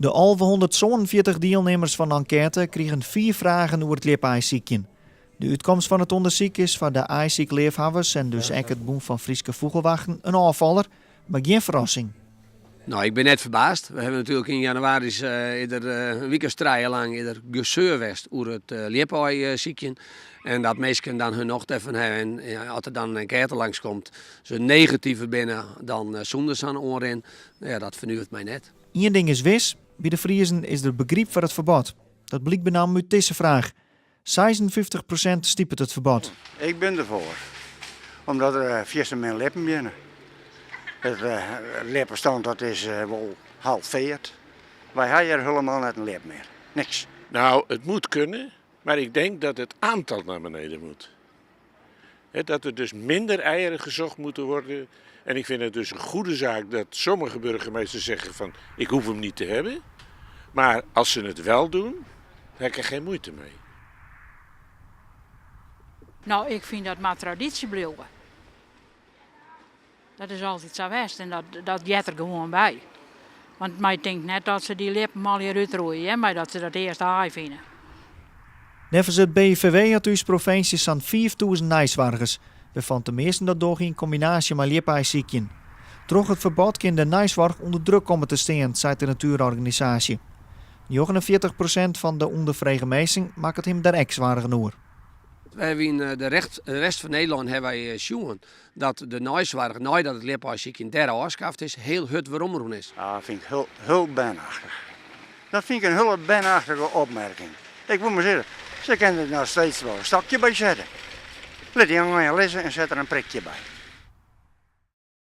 De 1147 deelnemers van de enquête kregen 4 vragen over het lip-ijziekje. De uitkomst van het onderzoek is voor de ijziekleefhouders en dus ook het boem van Frieske Vogelwachten een afvaller, maar geen verrassing. Nou, ik ben net verbaasd. We hebben natuurlijk in januari een week lang ieder gezeurwest over het lip-ijziekje. En dat mensen dan hun nog even hebben. En ja, als er dan een enquête langskomt, ze negatiever binnen dan zonder zo'n oren. Ja, dat vernuurt mij net. Eén ding is wis, bij de Friezen is er begrip voor het verbod. Dat blijkt benam uit deze vraag. 56% stiept het verbod. Ik ben ervoor. Omdat er vierste mijn lippen binnen. Het lippenstand dat is wel halveerd. Wij hebben er helemaal niet een lip meer. Niks. Nou, het moet kunnen, maar ik denk dat het aantal naar beneden moet. Dat er dus minder eieren gezocht moeten worden. En ik vind het dus een goede zaak dat sommige burgemeesters zeggen van ik hoef hem niet te hebben. Maar als ze het wel doen, dan heb ik er geen moeite mee. Nou, ik vind dat maar traditie blijven. Dat is altijd zo geweest en dat jet er gewoon bij. Want mij denkt net dat ze die lippen mal hier uitroeien, maar dat ze dat eerst haai vinden. Nevens het BIVW had dus provincie zo'n 5000 nijswargers, waarvan de meesten dat door in combinatie met lip-ijziekje. Troch het verbod kan de nijswarg onder druk komen te staan, zei de natuurorganisatie. 49% van de ondervregen mensen maakt het hem daar ex-zwaar genoeg. We hebben in de rest van Nederland hebben wij zien dat de nijswarg, nadat het lip-ijziekje daar afgeschaft is, heel het weeromroen is. Dat vind ik heel benachtig. Dat vind ik een heel benachtige opmerking. Ik moet maar zeggen, ze kunnen er nog steeds wel een stokje bij zetten. Laat die jongen lezen en zet er een prikje bij.